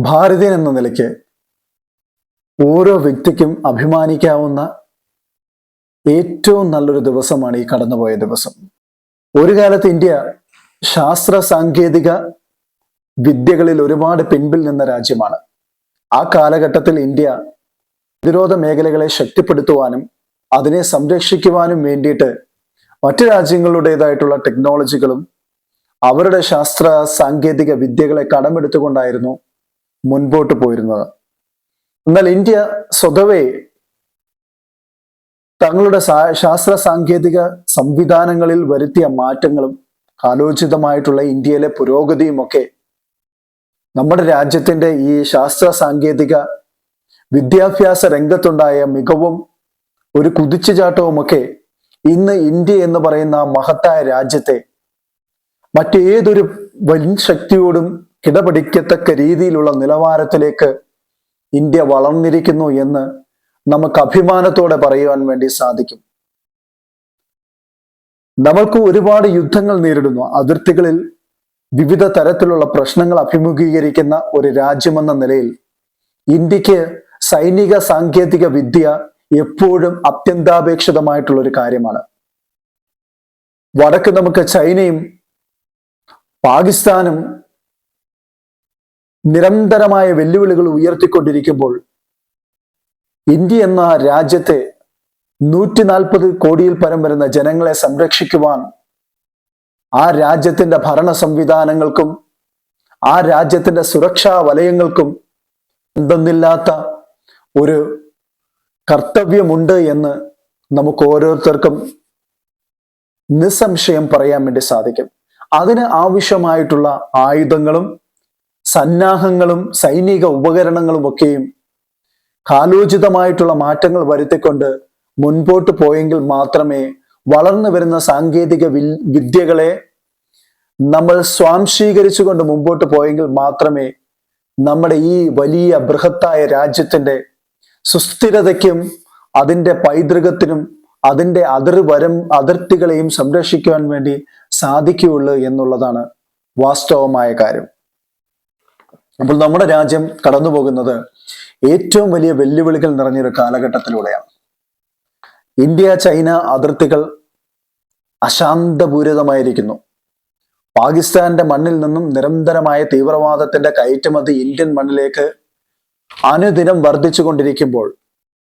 ഭാരതീയൻ എന്ന നിലയ്ക്ക് ഓരോ വ്യക്തിക്കും അഭിമാനിക്കാവുന്ന ഏറ്റവും നല്ലൊരു ദിവസമാണ് ഈ കടന്നുപോയ ദിവസം. ഒരു കാലത്ത് ഇന്ത്യ ശാസ്ത്ര സാങ്കേതിക വിദ്യകളിൽ ഒരുപാട് പിൻപിൽ നിന്ന രാജ്യമാണ്. ആ കാലഘട്ടത്തിൽ ഇന്ത്യ പ്രതിരോധ മേഖലകളെ ശക്തിപ്പെടുത്തുവാനും അതിനെ സംരക്ഷിക്കുവാനും വേണ്ടിയിട്ട് മറ്റു രാജ്യങ്ങളുടേതായിട്ടുള്ള ടെക്നോളജികളും അവരുടെ ശാസ്ത്ര സാങ്കേതിക വിദ്യകളെ കടമെടുത്തുകൊണ്ടായിരുന്നു മുൻപോട്ട് പോയിരുന്നത്. എന്നാൽ ഇന്ത്യ സ്വതവേ തങ്ങളുടെ ശാസ്ത്ര സാങ്കേതിക സംവിധാനങ്ങളിൽ വരുത്തിയ മാറ്റങ്ങളും കാലോചിതമായിട്ടുള്ള ഇന്ത്യയിലെ പുരോഗതിയുമൊക്കെ നമ്മുടെ രാജ്യത്തിന്റെ ഈ ശാസ്ത്ര സാങ്കേതിക വിദ്യാഭ്യാസ രംഗത്തുണ്ടായ മികവും ഒരു കുതിച്ചുചാട്ടവുമൊക്കെ ഇന്ന് ഇന്ത്യ എന്ന് പറയുന്ന മഹത്തായ രാജ്യത്തെ മറ്റേതൊരു വൻ ശക്തിയോടും കിടപിടിക്കത്തക്ക രീതിയിലുള്ള നിലവാരത്തിലേക്ക് ഇന്ത്യ വളർന്നിരിക്കുന്നു എന്ന് നമുക്ക് അഭിമാനത്തോടെ പറയുവാൻ വേണ്ടി സാധിക്കും. നമ്മൾക്ക് ഒരുപാട് യുദ്ധങ്ങൾ നേരിടുന്നു. അതിർത്തികളിൽ വിവിധ തരത്തിലുള്ള പ്രശ്നങ്ങൾ അഭിമുഖീകരിക്കുന്ന ഒരു രാജ്യമെന്ന നിലയിൽ ഇന്ത്യക്ക് സൈനിക സാങ്കേതിക വിദ്യ എപ്പോഴും അത്യന്താപേക്ഷിതമായിട്ടുള്ള ഒരു കാര്യമാണ്. വടക്ക് നമുക്ക് ചൈനയും പാകിസ്ഥാനും നിരന്തരമായ വെല്ലുവിളികൾ ഉയർത്തിക്കൊണ്ടിരിക്കുമ്പോൾ ഇന്ത്യ എന്ന രാജ്യത്തെ 140 കോടിയിൽ പരം വരുന്ന ജനങ്ങളെ സംരക്ഷിക്കുവാൻ ആ രാജ്യത്തിന്റെ ഭരണ സംവിധാനങ്ങൾക്കും ആ രാജ്യത്തിന്റെ സുരക്ഷാ വലയങ്ങൾക്കും എന്തെന്നില്ലാത്ത ഒരു കർത്തവ്യമുണ്ട് എന്ന് നമുക്ക് ഓരോരുത്തർക്കും നിസ്സംശയം പറയാൻ വേണ്ടി സാധിക്കും. അതിന് ആവശ്യമായിട്ടുള്ള ആയുധങ്ങളും സന്നാഹങ്ങളും സൈനിക ഉപകരണങ്ങളും ഒക്കെയും കാലോചിതമായിട്ടുള്ള മാറ്റങ്ങൾ വരുത്തിക്കൊണ്ട് മുൻപോട്ട് പോയെങ്കിൽ മാത്രമേ വളർന്നു വരുന്ന സാങ്കേതിക വിദ്യകളെ നമ്മൾ സ്വാംശീകരിച്ചുകൊണ്ട് മുമ്പോട്ട് പോയെങ്കിൽ മാത്രമേ നമ്മുടെ ഈ വലിയ ബൃഹത്തായ രാജ്യത്തിന്റെ സുസ്ഥിരതയ്ക്കും അതിൻ്റെ പൈതൃകത്തിനും അതിൻ്റെ അതിർത്തികളെയും സംരക്ഷിക്കുവാൻ വേണ്ടി സാധിക്കുകയുള്ളൂ എന്നുള്ളതാണ് വാസ്തവമായ കാര്യം. അപ്പോൾ നമ്മുടെ രാജ്യം കടന്നു പോകുന്നത് ഏറ്റവും വലിയ വെല്ലുവിളികൾ നിറഞ്ഞൊരു കാലഘട്ടത്തിലൂടെയാണ്. ഇന്ത്യ ചൈന അതിർത്തികൾ അശാന്തപൂരിതമായിരിക്കുന്നു. പാകിസ്ഥാന്റെ മണ്ണിൽ നിന്നും നിരന്തരമായ തീവ്രവാദത്തിന്റെ കയറ്റുമതി ഇന്ത്യൻ മണ്ണിലേക്ക് അനുദിനം വർദ്ധിച്ചുകൊണ്ടിരിക്കുമ്പോൾ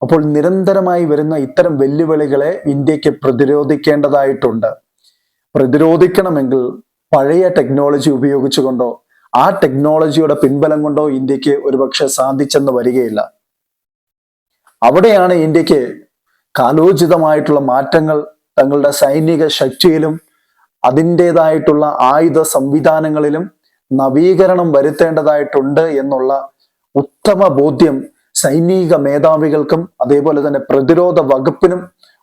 അപ്പോൾ നിരന്തരമായി വരുന്ന ഇത്തരം വെല്ലുവിളികളെ ഇന്ത്യക്ക് പ്രതിരോധിക്കേണ്ടതായിട്ടുണ്ട്. പ്രതിരോധിക്കണമെങ്കിൽ പഴയ ടെക്നോളജി ഉപയോഗിച്ചുകൊണ്ടോ ആ ടെക്നോളജിയുടെ പിൻബലം കൊണ്ടോ ഇന്ത്യക്ക് ഒരുപക്ഷെ സാധിച്ചെന്ന് വരികയില്ല. അവിടെയാണ് ഇന്ത്യക്ക് കാലോചിതമായിട്ടുള്ള മാറ്റങ്ങൾ തങ്ങളുടെ സൈനിക ശക്തിയിലും അതിൻ്റെതായിട്ടുള്ള ആയുധ സംവിധാനങ്ങളിലും നവീകരണം വരുത്തേണ്ടതായിട്ടുണ്ട് എന്നുള്ള ഉത്തമ ബോധ്യം സൈനിക മേധാവികൾക്കും അതേപോലെ തന്നെ പ്രതിരോധ വകുപ്പിനും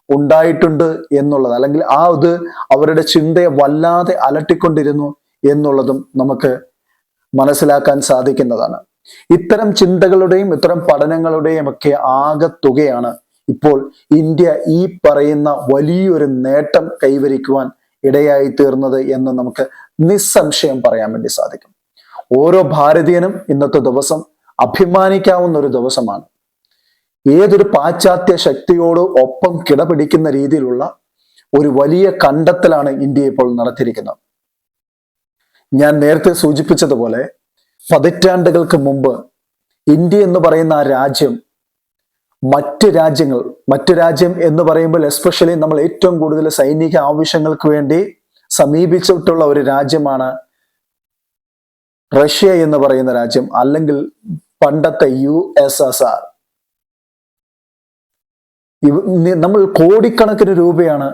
ഉണ്ടായിട്ടുണ്ട് എന്നുള്ളത്, അല്ലെങ്കിൽ അത് അവരുടെ ചിന്തയെ വല്ലാതെ അലട്ടിക്കൊണ്ടിരുന്നു എന്നുള്ളതും നമുക്ക് മനസ്സിലാക്കാൻ സാധിക്കുന്നതാണ്. ഇത്തരം ചിന്തകളുടെയും ഇത്തരം പഠനങ്ങളുടെയും ഒക്കെ ആകെത്തുകയാണ് ഇപ്പോൾ ഇന്ത്യ ഈ പറയുന്ന വലിയൊരു നേട്ടം കൈവരിക്കുവാൻ ഇടയായി തീർന്നത് എന്ന് നമുക്ക് നിസ്സംശയം പറയാൻ വേണ്ടി സാധിക്കും. ഓരോ ഭാരതീയനും ഇന്നത്തെ ദിവസം അഭിമാനിക്കാവുന്ന ഒരു ദിവസമാണ്. ഏതൊരു പാശ്ചാത്യ ശക്തിയോട് ഒപ്പം കിടപിടിക്കുന്ന രീതിയിലുള്ള ഒരു വലിയ കണ്ടെത്തലാണ് ഇന്ത്യ ഇപ്പോൾ നടത്തിയിരിക്കുന്നത്. ഞാൻ നേരത്തെ സൂചിപ്പിച്ചതുപോലെ പതിറ്റാണ്ടുകൾക്ക് മുമ്പ് ഇന്ത്യ എന്ന് പറയുന്ന ആ രാജ്യം മറ്റ് രാജ്യം എന്ന് പറയുമ്പോൾ എസ്പെഷ്യലി നമ്മൾ ഏറ്റവും കൂടുതൽ സൈനിക ആവശ്യങ്ങൾക്ക് വേണ്ടി സമീപിച്ചിട്ടുള്ള ഒരു രാജ്യമാണ് റഷ്യ എന്ന് പറയുന്ന രാജ്യം, അല്ലെങ്കിൽ പണ്ടത്തെ USSR. നമ്മൾ കോടിക്കണക്കിന് രൂപയാണ്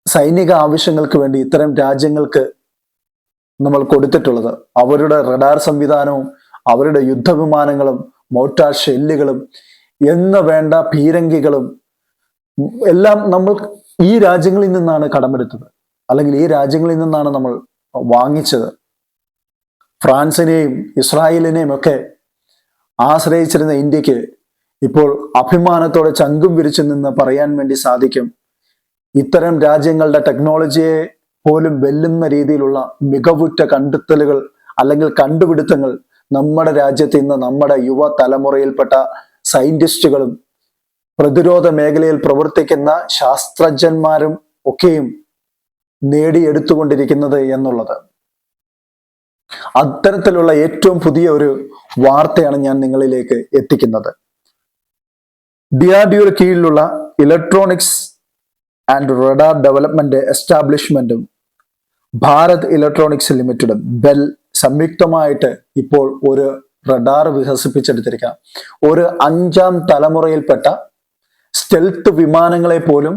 സൈനിക ആവശ്യങ്ങൾക്ക് വേണ്ടി ഇത്തരം രാജ്യങ്ങൾക്ക് നമ്മൾ കൊടുത്തിട്ടുള്ളത്. അവരുടെ റഡാർ സംവിധാനവും അവരുടെ യുദ്ധവിമാനങ്ങളും മോർട്ടാർ ഷെല്ലുകളും എന്ന് വേണ്ട പീരങ്കികളും എല്ലാം നമ്മൾ ഈ രാജ്യങ്ങളിൽ നിന്നാണ് കടമെടുത്തത്, അല്ലെങ്കിൽ ഈ രാജ്യങ്ങളിൽ നിന്നാണ് നമ്മൾ വാങ്ങിച്ചത്. ഫ്രാൻസിനെയും ഇസ്രായേലിനെയും ഒക്കെ ആശ്രയിച്ചിരുന്ന ഇന്ത്യക്ക് ഇപ്പോൾ അഭിമാനത്തോടെ ചങ്കും വിരിച്ചു നിന്ന് പറയാൻ വേണ്ടി സാധിക്കും, ഇത്തരം രാജ്യങ്ങളുടെ ടെക്നോളജിയെ പോലും വെല്ലുന്ന രീതിയിലുള്ള മികവുറ്റ കണ്ടെത്തലുകൾ അല്ലെങ്കിൽ കണ്ടുപിടുത്തങ്ങൾ നമ്മുടെ രാജ്യത്ത് ഇന്ന് നമ്മുടെ യുവ തലമുറയിൽപ്പെട്ട സയന്റിസ്റ്റുകളും പ്രതിരോധ മേഖലയിൽ പ്രവർത്തിക്കുന്ന ശാസ്ത്രജ്ഞന്മാരും ഒക്കെയും നേടിയെടുത്തുകൊണ്ടിരിക്കുന്നത് എന്നുള്ളത്. അത്തരത്തിലുള്ള ഏറ്റവും പുതിയ ഒരു വാർത്തയാണ് ഞാൻ നിങ്ങളിലേക്ക് എത്തിക്കുന്നത്. DRDOയുടെ കീഴിലുള്ള ഇലക്ട്രോണിക്സ് ആൻഡ് റഡാർ ഡെവലപ്മെന്റ് എസ്റ്റാബ്ലിഷ്മെന്റും ഭാരത് ഇലക്ട്രോണിക്സ് ലിമിറ്റഡും ബെൽ സംയുക്തമായിട്ട് ഇപ്പോൾ ഒരു റഡാർ വികസിപ്പിച്ചെടുത്തിരിക്കുകയാണ്. ഒരു 5ാം തലമുറയിൽപ്പെട്ട സ്റ്റെൽത്ത് വിമാനങ്ങളെ പോലും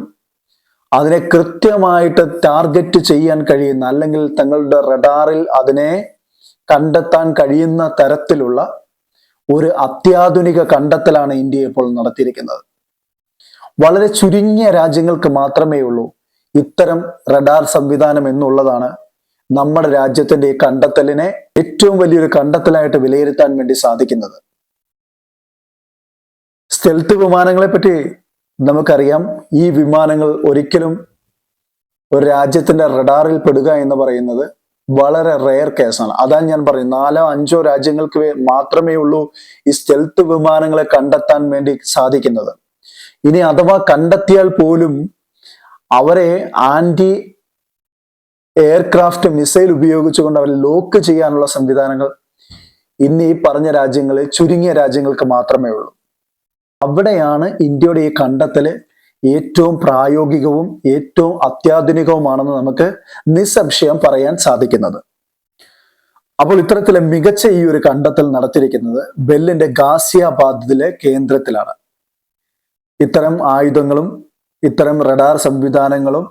അതിനെ കൃത്യമായിട്ട് ടാർഗറ്റ് ചെയ്യാൻ കഴിയുന്ന, അല്ലെങ്കിൽ തങ്ങളുടെ റഡാറിൽ അതിനെ കണ്ടെത്താൻ കഴിയുന്ന തരത്തിലുള്ള ഒരു അത്യാധുനിക കണ്ടെത്തലാണ് ഇന്ത്യ ഇപ്പോൾ നടത്തിയിരിക്കുന്നത്. വളരെ ചുരുങ്ങിയ രാജ്യങ്ങൾക്ക് മാത്രമേ ഉള്ളൂ ഇത്തരം റഡാർ സംവിധാനം എന്നുള്ളതാണ് നമ്മുടെ രാജ്യത്തിന്റെ ഈ കണ്ടെത്തലിനെ ഏറ്റവും വലിയൊരു കണ്ടെത്തലായിട്ട് വിലയിരുത്താൻ വേണ്ടി സാധിക്കുന്നത്. സ്റ്റെൽത്ത് വിമാനങ്ങളെ പറ്റി നമുക്കറിയാം. ഈ വിമാനങ്ങൾ ഒരിക്കലും ഒരു രാജ്യത്തിന്റെ റഡാറിൽ പെടുക എന്ന് പറയുന്നത് വളരെ റെയർ കേസാണ്. അതാണ് ഞാൻ പറയുന്നത്, 4-5 രാജ്യങ്ങൾക്ക് മാത്രമേ ഉള്ളൂ ഈ സ്റ്റെൽത്ത് വിമാനങ്ങളെ കണ്ടെത്താൻ വേണ്ടി സാധിക്കുന്നത്. ഇനി അഥവാ കണ്ടെത്തിയാൽ പോലും അവരെ ആന്റി എയർക്രാഫ്റ്റ് മിസൈൽ ഉപയോഗിച്ചുകൊണ്ട് അവരെ ലോക്ക് ചെയ്യാനുള്ള സംവിധാനങ്ങൾ ഇന്ന് ഈ പറഞ്ഞ രാജ്യങ്ങളിൽ ചുരുങ്ങിയ രാജ്യങ്ങൾക്ക് മാത്രമേ ഉള്ളൂ. അവിടെയാണ് ഇന്ത്യയുടെ ഈ കണ്ടെത്തല് ഏറ്റവും പ്രായോഗികവും ഏറ്റവും അത്യാധുനികവുമാണെന്ന് നമുക്ക് നിസ്സംശയം പറയാൻ സാധിക്കുന്നത്. അപ്പോൾ ഇത്തരത്തിലെ മികച്ച ഈ ഒരു കണ്ടെത്തൽ നടത്തിയിരിക്കുന്നത് ബെല്ലിന്റെ ഗാസിയാബാദിലെ കേന്ദ്രത്തിലാണ്. ഇത്തരം ആയുധങ്ങളും ഇത്തരം റഡാർ സംവിധാനങ്ങളും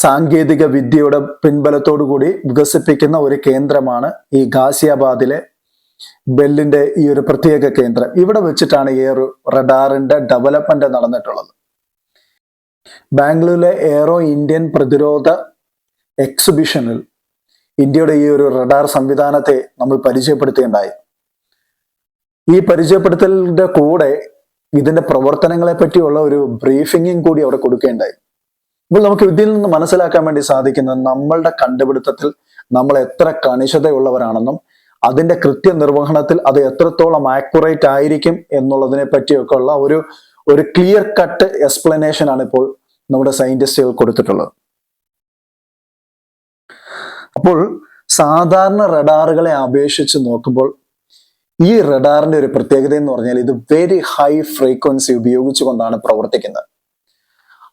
സാങ്കേതിക വിദ്യയുടെ പിൻബലത്തോടു കൂടി വികസിപ്പിക്കുന്ന ഒരു കേന്ദ്രമാണ് ഈ ഗാസിയാബാദിലെ ബെല്ലിന്റെ ഈ ഒരു പ്രത്യേക കേന്ദ്രം. ഇവിടെ വെച്ചിട്ടാണ് ഈ ഒരു റഡാറിന്റെ ഡെവലപ്മെന്റ് നടന്നിട്ടുള്ളത്. ബാംഗ്ലൂരിലെ എയ്റോ ഇന്ത്യൻ പ്രതിരോധ എക്സിബിഷനിൽ ഇന്ത്യയുടെ ഈ ഒരു റഡാർ സംവിധാനത്തെ നമ്മൾ പരിചയപ്പെടുത്തുകയുണ്ടായി. ഈ പരിചയപ്പെടുത്തലിന്റെ കൂടെ ഇതിന്റെ പ്രവർത്തനങ്ങളെ പറ്റിയുള്ള ഒരു ബ്രീഫിംഗും കൂടി അവിടെ കൊടുക്കുകയുണ്ടായി. അപ്പോൾ നമുക്ക് ഇതിൽ നിന്ന് മനസ്സിലാക്കാൻ വേണ്ടി സാധിക്കുന്നത് നമ്മളുടെ കണ്ടുപിടുത്തത്തിൽ നമ്മൾ എത്ര കണിശതയുള്ളവരാണെന്നും അതിന്റെ കൃത്യനിർവഹണത്തിൽ അത് എത്രത്തോളം ആക്യുറേറ്റ് ആയിരിക്കും എന്നുള്ളതിനെ പറ്റിയൊക്കെ ഉള്ള ഒരു ക്ലിയർ കട്ട് എക്സ്പ്ലനേഷൻ ആണ് ഇപ്പോൾ നമ്മുടെ സയന്റിസ്റ്റുകൾ കൊടുത്തിട്ടുള്ളത്. അപ്പോൾ സാധാരണ റഡാറുകളെ അപേക്ഷിച്ച് നോക്കുമ്പോൾ ഈ റഡാറിന്റെ ഒരു പ്രത്യേകത എന്ന് പറഞ്ഞാൽ ഇത് വെരി ഹൈ ഫ്രീക്വൻസി ഉപയോഗിച്ചുകൊണ്ടാണ് പ്രവർത്തിക്കുന്നത്.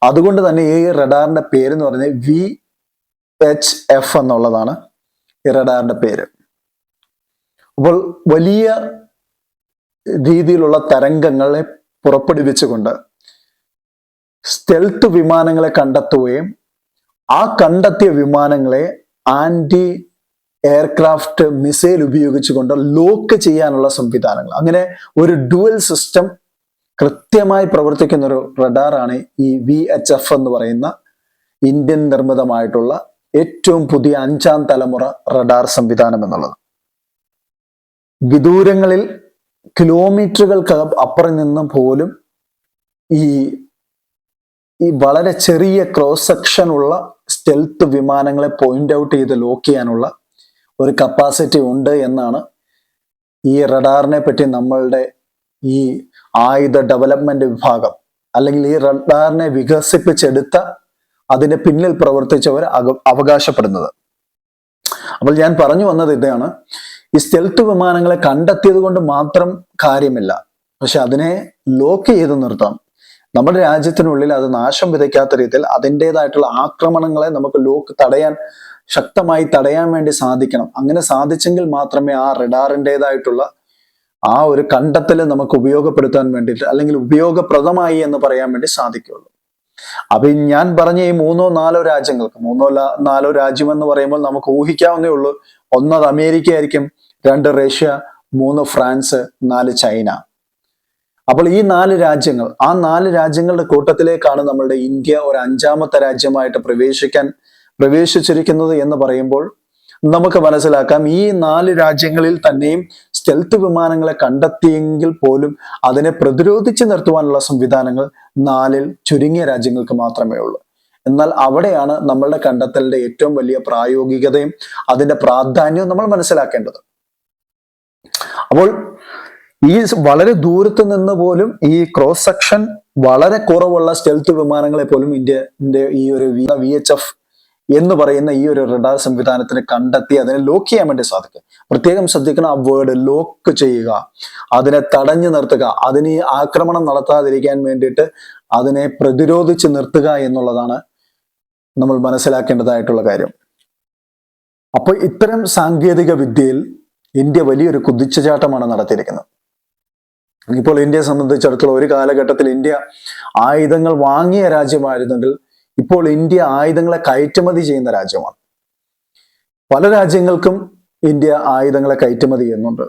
അതുകൊണ്ട് തന്നെ ഈ റഡാറിന്റെ പേര് എന്ന് പറഞ്ഞാൽ VHF എന്നുള്ളതാണ് ഈ റഡാറിന്റെ പേര്. അപ്പോൾ വലിയ രീതിയിലുള്ള തരംഗങ്ങളെ പുറപ്പെടുവിച്ചുകൊണ്ട് സ്റ്റെൽത്ത് വിമാനങ്ങളെ കണ്ടെത്തുകയും ആ കണ്ടെത്തിയ വിമാനങ്ങളെ ആന്റി എയർക്രാഫ്റ്റ് മിസൈൽ ഉപയോഗിച്ചുകൊണ്ട് ലോക്ക് ചെയ്യാനുള്ള സംവിധാനങ്ങൾ, അങ്ങനെ ഒരു ഡുവൽ സിസ്റ്റം കൃത്യമായി പ്രവർത്തിക്കുന്ന ഒരു റഡാറാണ് ഈ VHF എന്ന് പറയുന്ന ഇന്ത്യൻ നിർമ്മിതമായിട്ടുള്ള ഏറ്റവും പുതിയ 5ാം തലമുറ റഡാർ സംവിധാനം എന്നുള്ളത്. വിദൂരങ്ങളിൽ കിലോമീറ്ററുകൾക്ക് അപ്പുറം നിന്ന് പോലും ഈ വളരെ ചെറിയ ക്രോസ് സെക്ഷൻ ഉള്ള സ്റ്റെൽത്ത് വിമാനങ്ങളെ പോയിന്റ് ഔട്ട് ചെയ്ത് ലോക്ക് ചെയ്യാനുള്ള ഒരു കപ്പാസിറ്റി ഉണ്ട് എന്നാണ് ഈ റഡാറിനെ പറ്റി നമ്മളുടെ ഈ ആയുധ ഡെവലപ്മെന്റ് വിഭാഗം, അല്ലെങ്കിൽ ഈ റഡാറിനെ വികസിപ്പിച്ചെടുത്ത അതിന്റെ പിന്നിൽ പ്രവർത്തിച്ചവർ അവകാശപ്പെടുന്നത്. അപ്പോൾ ഞാൻ പറഞ്ഞു വന്നത് ഇതാണ്, ഈ സ്റ്റെൽത്ത് വിമാനങ്ങളെ കണ്ടെത്തിയത് കൊണ്ട് മാത്രം കാര്യമില്ല, പക്ഷെ അതിനെ ലോക്ക് ചെയ്ത് നിർത്താം. നമ്മുടെ രാജ്യത്തിനുള്ളിൽ അത് നാശം വിതയ്ക്കാത്ത രീതിയിൽ അതിൻ്റെതായിട്ടുള്ള ആക്രമണങ്ങളെ നമുക്ക് ശക്തമായി തടയാൻ വേണ്ടി സാധിക്കണം. അങ്ങനെ സാധിച്ചെങ്കിൽ മാത്രമേ ആ റഡാറിൻ്റെതായിട്ടുള്ള ആ ഒരു കണ്ടെത്തൽ നമുക്ക് ഉപയോഗപ്പെടുത്താൻ വേണ്ടിയിട്ട്, അല്ലെങ്കിൽ ഉപയോഗപ്രദമായി എന്ന് പറയാൻ വേണ്ടി സാധിക്കുള്ളൂ. അപ്പൊ ഞാൻ പറഞ്ഞ ഈ 3-4 രാജ്യങ്ങൾക്ക്, 3-4 രാജ്യം എന്ന് പറയുമ്പോൾ നമുക്ക് ഊഹിക്കാവുന്നേ ഉള്ളൂ. 1 അമേരിക്ക ആയിരിക്കും, 2 റഷ്യ, 3 ഫ്രാൻസ്, 4 ചൈന. അപ്പോൾ ഈ 4 രാജ്യങ്ങൾ, ആ 4 രാജ്യങ്ങളുടെ കൂട്ടത്തിലേക്കാണ് നമ്മളുടെ ഇന്ത്യ ഒരു 5ാമത്തെ രാജ്യമായിട്ട് പ്രവേശിച്ചിരിക്കുന്നത് എന്ന് പറയുമ്പോൾ നമുക്ക് മനസ്സിലാക്കാം, ഈ 4 രാജ്യങ്ങളിൽ തന്നെയും സ്റ്റെൽത്ത് വിമാനങ്ങളെ കണ്ടെത്തിയെങ്കിൽ പോലും അതിനെ പ്രതിരോധിച്ച് നിർത്തുവാനുള്ള സംവിധാനങ്ങൾ 4-ൽ ചുരുങ്ങിയ രാജ്യങ്ങൾക്ക് മാത്രമേ ഉള്ളൂ. എന്നാൽ അവിടെയാണ് നമ്മളുടെ കണ്ടെത്തലിന്റെ ഏറ്റവും വലിയ പ്രായോഗികതയും അതിന്റെ പ്രാധാന്യവും നമ്മൾ മനസ്സിലാക്കേണ്ടത്. അപ്പോൾ ഈ വളരെ ദൂരത്ത് നിന്ന് പോലും ഈ ക്രോസ് സെക്ഷൻ വളരെ കുറവുള്ള സ്റ്റെൽത്ത് വിമാനങ്ങളെ പോലും ഇന്ത്യന്റെ ഈ ഒരു VHF എന്ന് പറയുന്ന ഈ ഒരു റഡാർ സംവിധാനത്തിന് കണ്ടെത്തി അതിനെ ലോക്ക് ചെയ്യാൻ വേണ്ടി സാധിക്കും. പ്രത്യേകം ശ്രദ്ധിക്കണം, ആ വേർഡ് ലോക്ക് ചെയ്യുക, അതിനെ തടഞ്ഞു നിർത്തുക, അതിന് ആക്രമണം നടത്താതിരിക്കാൻ വേണ്ടിയിട്ട് അതിനെ പ്രതിരോധിച്ച് നിർത്തുക എന്നുള്ളതാണ് നമ്മൾ മനസ്സിലാക്കേണ്ടതായിട്ടുള്ള കാര്യം. അപ്പോൾ ഇത്തരം സാങ്കേതിക വിദ്യയിൽ ഇന്ത്യ വലിയൊരു കുതിച്ചുചാട്ടമാണ് നടത്തിയിരിക്കുന്നത്. ഇപ്പോൾ ഇന്ത്യയെ സംബന്ധിച്ചിടത്തോളം ഒരു കാലഘട്ടത്തിൽ ഇന്ത്യ ആയുധങ്ങൾ വാങ്ങിയ രാജ്യമായിരുന്നെങ്കിൽ ഇപ്പോൾ ഇന്ത്യ ആയുധങ്ങളെ കയറ്റുമതി ചെയ്യുന്ന രാജ്യമാണ്. പല രാജ്യങ്ങൾക്കും ഇന്ത്യ ആയുധങ്ങളെ കയറ്റുമതി ചെയ്യുന്നുണ്ട്.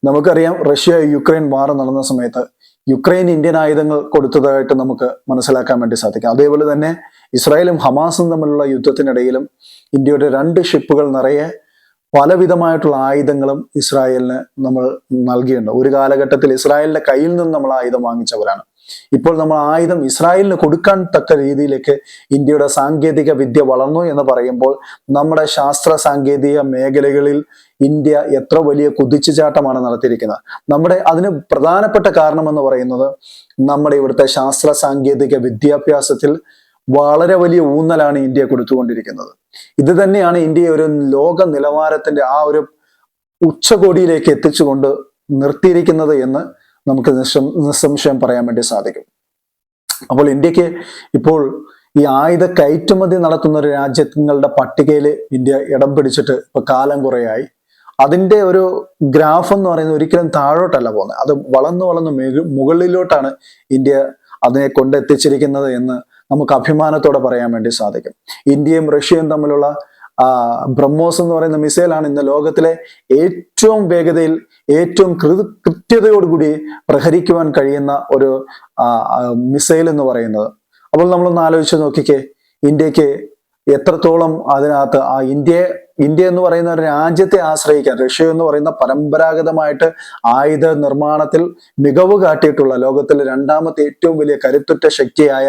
നമുക്കറിയാം, റഷ്യ യുക്രൈൻ വാർ നടന്ന സമയത്ത് യുക്രൈൻ ഇന്ത്യൻ ആയുധങ്ങൾ കൊടുത്തതായിട്ട് നമുക്ക് മനസ്സിലാക്കാൻ വേണ്ടി സാധിക്കും. അതേപോലെ തന്നെ ഇസ്രായേലും ഹമാസും തമ്മിലുള്ള യുദ്ധത്തിനിടയിലും ഇന്ത്യയുടെ 2 ഷിപ്പുകൾ നിറയെ പലവിധമായിട്ടുള്ള ആയുധങ്ങളും ഇസ്രായേലിന് നമ്മൾ നൽകിയിട്ടുണ്ട്. ഒരു കാലഘട്ടത്തിൽ ഇസ്രായേലിന്റെ കയ്യിൽ നിന്ന് നമ്മൾ ആയുധം വാങ്ങിച്ചവരാണ്. ഇപ്പോൾ നമ്മൾ ആയുധം ഇസ്രായേലിന് കൊടുക്കാൻ തക്ക രീതിയിലേക്ക് ഇന്ത്യയുടെ സാങ്കേതിക വിദ്യ വളർന്നു എന്ന് പറയുമ്പോൾ നമ്മുടെ ശാസ്ത്ര സാങ്കേതിക മേഖലകളിൽ ഇന്ത്യ എത്ര വലിയ കുതിച്ചുചാട്ടമാണ് നടത്തിയിരിക്കുന്നത്. അതിന് പ്രധാനപ്പെട്ട കാരണം എന്ന് പറയുന്നത് നമ്മുടെ ഇവിടുത്തെ ശാസ്ത്ര സാങ്കേതിക വിദ്യാഭ്യാസത്തിൽ വളരെ വലിയ ഊന്നലാണ് ഇന്ത്യ കൊടുത്തുകൊണ്ടിരിക്കുന്നത്. ഇത് തന്നെയാണ് ഇന്ത്യയെ ഒരു ലോക നിലവാരത്തിന്റെ ആ ഒരു ഉച്ചകോടിയിലേക്ക് എത്തിച്ചുകൊണ്ട് നിർത്തിയിരിക്കുന്നത് എന്ന് നമുക്ക് നിസ്സംശയം പറയാൻ വേണ്ടി സാധിക്കും. അപ്പോൾ ഇന്ത്യക്ക് ഇപ്പോൾ ഈ ആയുധ കയറ്റുമതി നടത്തുന്ന ഒരു രാജ്യങ്ങളുടെ പട്ടികയിൽ ഇന്ത്യ ഇടം പിടിച്ചിട്ട് ഇപ്പൊ കാലം കുറയായി. അതിന്റെ ഒരു ഗ്രാഫ് എന്ന് പറയുന്നത് ഒരിക്കലും താഴോട്ടല്ല പോകുന്നത്, അത് വളർന്ന് മുകളിലോട്ടാണ് ഇന്ത്യ അതിനെ കൊണ്ടെത്തിച്ചിരിക്കുന്നത് എന്ന് നമുക്ക് അഭിമാനത്തോടെ പറയാൻ വേണ്ടി സാധിക്കും. ഇന്ത്യയും റഷ്യയും തമ്മിലുള്ള ബ്രഹ്മോസ് എന്ന് പറയുന്ന മിസൈലാണ് ഇന്ന് ലോകത്തിലെ ഏറ്റവും വേഗതയിൽ ഏറ്റവും കൃത്യതയോടുകൂടി പ്രഹരിക്കുവാൻ കഴിയുന്ന ഒരു മിസൈൽ എന്ന് പറയുന്നത്. അപ്പോൾ നമ്മളൊന്ന് ആലോചിച്ച് നോക്കിക്കേ, ഇന്ത്യക്ക് എത്രത്തോളം അതിനകത്ത് ഇന്ത്യ എന്ന് പറയുന്ന ഒരു രാജ്യത്തെ ആശ്രയിക്കാൻ, റഷ്യ എന്ന് പറയുന്ന പരമ്പരാഗതമായിട്ട് ആയുധ നിർമ്മാണത്തിൽ മികവ് കാട്ടിയിട്ടുള്ള ലോകത്തിലെ 2ാമത്തെ ഏറ്റവും വലിയ കരുത്തുറ്റ ശക്തിയായ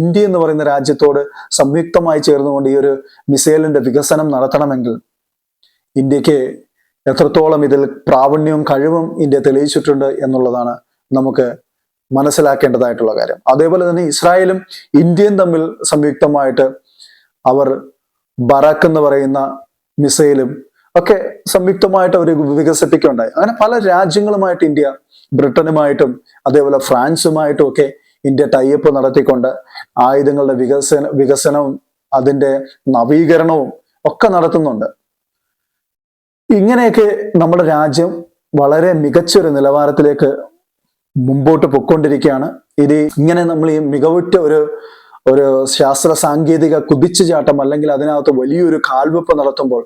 ഇന്ത്യ എന്ന് പറയുന്ന രാജ്യത്തോട് സംയുക്തമായി ചേർന്നുകൊണ്ട് ഈ ഒരു മിസൈലിന്റെ വികസനം നടത്തണമെങ്കിൽ ഇന്ത്യക്ക് എത്രത്തോളം ഇതിൽ പ്രാവീണ്യവും കഴിവും ഇന്ത്യ തെളിയിച്ചിട്ടുണ്ട് എന്നുള്ളതാണ് നമുക്ക് മനസ്സിലാക്കേണ്ടതായിട്ടുള്ള കാര്യം. അതേപോലെ തന്നെ ഇസ്രായേലും ഇന്ത്യയും തമ്മിൽ സംയുക്തമായിട്ട് അവർ ബറാക്ക് എന്ന് പറയുന്ന മിസൈലും ഒക്കെ സംയുക്തമായിട്ട് അവർ വികസിപ്പിക്കുകയുണ്ടായി. അങ്ങനെ പല രാജ്യങ്ങളുമായിട്ട് ഇന്ത്യ, ബ്രിട്ടനുമായിട്ടും അതേപോലെ ഫ്രാൻസുമായിട്ടും ഒക്കെ ഇന്ത്യ ടൈപ്പ് നടത്തിക്കൊണ്ട് ആയുധങ്ങളുടെ വികസനവും അതിന്റെ നവീകരണവും ഒക്കെ നടത്തുന്നുണ്ട്. ഇങ്ങനെയൊക്കെ നമ്മുടെ രാജ്യം വളരെ മികച്ചൊരു നിലവാരത്തിലേക്ക് മുമ്പോട്ട് പൊയ്ക്കൊണ്ടിരിക്കുകയാണ്. ഇങ്ങനെ നമ്മൾ ഈ മികവുറ്റ ഒരു ശാസ്ത്ര സാങ്കേതിക കുതിച്ചുചാട്ടം അല്ലെങ്കിൽ അതിനകത്ത് വലിയൊരു കാൽവെപ്പ് നടത്തുമ്പോൾ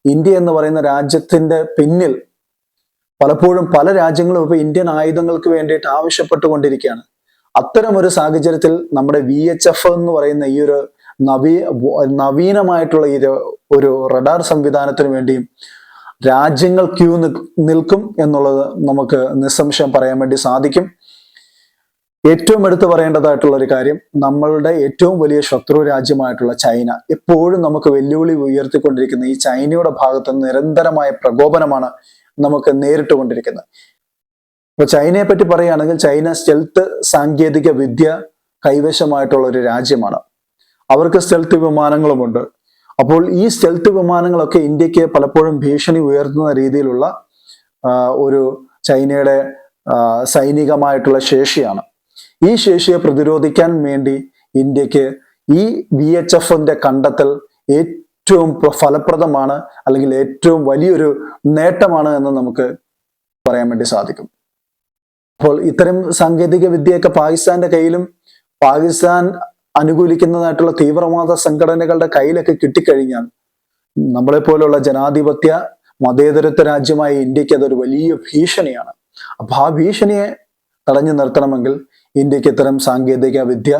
ഇന്ത്യ എന്ന് പറയുന്ന രാജ്യത്തിന്റെ പിന്നിൽ പലപ്പോഴും പല രാജ്യങ്ങളും ഇപ്പൊ ഇന്ത്യൻ ആയുധങ്ങൾക്ക് വേണ്ടിയിട്ട് ആവശ്യപ്പെട്ടുകൊണ്ടിരിക്കുകയാണ്. അത്തരം ഒരു സാഹചര്യത്തിൽ നമ്മുടെ VHF എന്ന് പറയുന്ന ഈ ഒരു നവീനമായിട്ടുള്ള ഈ ഒരു റഡാർ സംവിധാനത്തിന് വേണ്ടിയും രാജ്യങ്ങൾ ക്യൂ നിൽക്കും എന്നുള്ളത് നമുക്ക് നിസ്സംശയം പറയാൻ വേണ്ടി സാധിക്കും. ഏറ്റവും എടുത്തു പറയേണ്ടതായിട്ടുള്ള ഒരു കാര്യം, നമ്മളുടെ ഏറ്റവും വലിയ ശത്രു രാജ്യമായിട്ടുള്ള ചൈന എപ്പോഴും നമുക്ക് വെല്ലുവിളി ഉയർത്തിക്കൊണ്ടിരിക്കുന്ന ഈ ചൈനയുടെ ഭാഗത്ത് നിരന്തരമായ പ്രകോപനമാണ് നമുക്ക് നേരിട്ട് കൊണ്ടിരിക്കുന്നത്. ഇപ്പൊ ചൈനയെ പറ്റി പറയുകയാണെങ്കിൽ ചൈന സ്റ്റെൽത്ത് സാങ്കേതിക വിദ്യ കൈവശമായിട്ടുള്ള ഒരു രാജ്യമാണ്. അവർക്ക് സ്റ്റെൽത്ത് വിമാനങ്ങളുമുണ്ട്. അപ്പോൾ ഈ സ്റ്റെൽത്ത് വിമാനങ്ങളൊക്കെ ഇന്ത്യക്ക് പലപ്പോഴും ഭീഷണി ഉയർത്തുന്ന രീതിയിലുള്ള ഒരു ചൈനയുടെ സൈനികമായിട്ടുള്ള ശേഷിയാണ്. ഈ ശേഷിയെ പ്രതിരോധിക്കാൻ വേണ്ടി ഇന്ത്യക്ക് ഈ VHFന്റെ കണ്ടെത്തൽ ഏറ്റവും ഫലപ്രദമാണ്, അല്ലെങ്കിൽ ഏറ്റവും വലിയൊരു നേട്ടമാണ് എന്ന് നമുക്ക് പറയാൻ വേണ്ടി സാധിക്കും. അപ്പോൾ ഇത്തരം സാങ്കേതിക വിദ്യയൊക്കെ പാകിസ്ഥാന്റെ കയ്യിലും പാകിസ്ഥാൻ അനുകൂലിക്കുന്നതായിട്ടുള്ള തീവ്രവാദ സംഘടനകളുടെ കയ്യിലൊക്കെ കിട്ടിക്കഴിഞ്ഞാൽ നമ്മളെപ്പോലുള്ള ജനാധിപത്യ മതേതരത്വ രാജ്യമായ ഇന്ത്യക്ക് അതൊരു വലിയ ഭീഷണിയാണ്. അപ്പൊ ആ ഭീഷണിയെ തടഞ്ഞു നിർത്തണമെങ്കിൽ ഇന്ത്യക്ക് ഇത്തരം സാങ്കേതിക വിദ്യ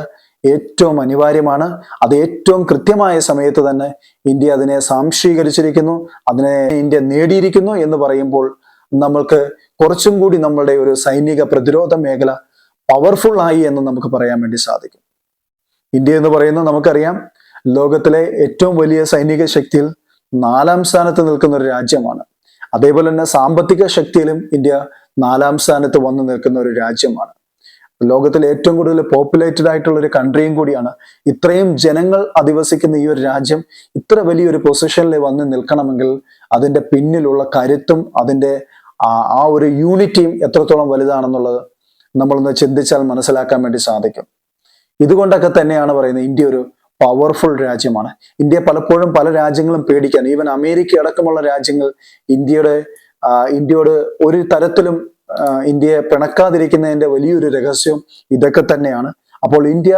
ഏറ്റവും അനിവാര്യമാണ്. അത് ഏറ്റവും കൃത്യമായ സമയത്ത് തന്നെ ഇന്ത്യ അതിനെ സാംശീകരിച്ചിരിക്കുന്നു, അതിനെ ഇന്ത്യ നേടിയിരിക്കുന്നു എന്ന് പറയുമ്പോൾ നമ്മൾക്ക് കുറച്ചും കൂടി നമ്മളുടെ ഒരു സൈനിക പ്രതിരോധ മേഖല പവർഫുൾ ആയി എന്ന് നമുക്ക് പറയാൻ വേണ്ടി സാധിക്കും. ഇന്ത്യ എന്ന് പറയുന്നത് നമുക്കറിയാം ലോകത്തിലെ ഏറ്റവും വലിയ സൈനിക ശക്തിയിൽ 4ാം സ്ഥാനത്ത് നിൽക്കുന്ന ഒരു രാജ്യമാണ്. അതേപോലെ തന്നെ സാമ്പത്തിക ശക്തിയിലും ഇന്ത്യ 4ാം സ്ഥാനത്ത് വന്നു നിൽക്കുന്ന ഒരു രാജ്യമാണ്. ലോകത്തിലെ ഏറ്റവും കൂടുതൽ പോപ്പുലേറ്റഡ് ആയിട്ടുള്ള ഒരു കൺട്രിയും കൂടിയാണ്. ഇത്രയും ജനങ്ങൾ അധിവസിക്കുന്ന ഈ ഒരു രാജ്യം ഇത്ര വലിയൊരു പൊസിഷനിൽ വന്ന് നിൽക്കണമെങ്കിൽ അതിന്റെ പിന്നിലുള്ള കരുത്തും അതിന്റെ ആ ഒരു യൂണിറ്റിയും എത്രത്തോളം വലുതാണെന്നുള്ളത് നമ്മളൊന്ന് ചിന്തിച്ചാൽ മനസ്സിലാക്കാൻ വേണ്ടി സാധിക്കും. ഇതുകൊണ്ടൊക്കെ തന്നെയാണ് പറയുന്നത് ഇന്ത്യ ഒരു പവർഫുൾ രാജ്യമാണ്. ഇന്ത്യ പലപ്പോഴും പല രാജ്യങ്ങളും പേടിക്കാൻ, ഈവൻ അമേരിക്ക അടക്കമുള്ള രാജ്യങ്ങൾ ഇന്ത്യയോട് ഒരു തരത്തിലും ഇന്ത്യയെ പിണക്കാതിരിക്കുന്നതിന്റെ വലിയൊരു രഹസ്യം ഇതൊക്കെ തന്നെയാണ്. അപ്പോൾ ഇന്ത്യ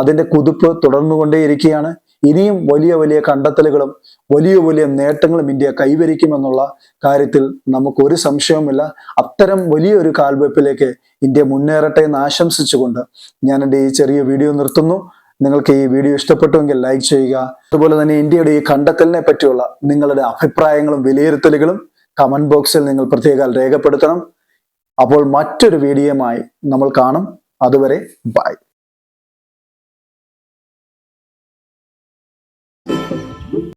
അതിന്റെ കുതിപ്പ് തുടർന്നുകൊണ്ടേയിരിക്കുകയാണ്. ഇനിയും വലിയ വലിയ കണ്ടെത്തലുകളും വലിയ വലിയ നേട്ടങ്ങളും ഇന്ത്യ കൈവരിക്കുമെന്നുള്ള കാര്യത്തിൽ നമുക്കൊരു സംശയവുമില്ല. അത്തരം വലിയൊരു കാൽവെപ്പിലേക്ക് ഇന്ത്യ മുന്നേറട്ടെ എന്ന് ആശംസിച്ചുകൊണ്ട് ഞാൻ എൻ്റെ ഈ ചെറിയ വീഡിയോ നിർത്തുന്നു. നിങ്ങൾക്ക് ഈ വീഡിയോ ഇഷ്ടപ്പെട്ടുവെങ്കിൽ ലൈക്ക് ചെയ്യുക. അതുപോലെ തന്നെ ഇന്ത്യയുടെ ഈ കണ്ടെത്തലിനെ പറ്റിയുള്ള നിങ്ങളുടെ അഭിപ്രായങ്ങളും വിലയിരുത്തലുകളും കമന്റ് ബോക്സിൽ നിങ്ങൾ പ്രത്യേകം രേഖപ്പെടുത്തണം. അപ്പോൾ മറ്റൊരു വീഡിയോയുമായി നമ്മൾ കാണും. അതുവരെ ബൈ.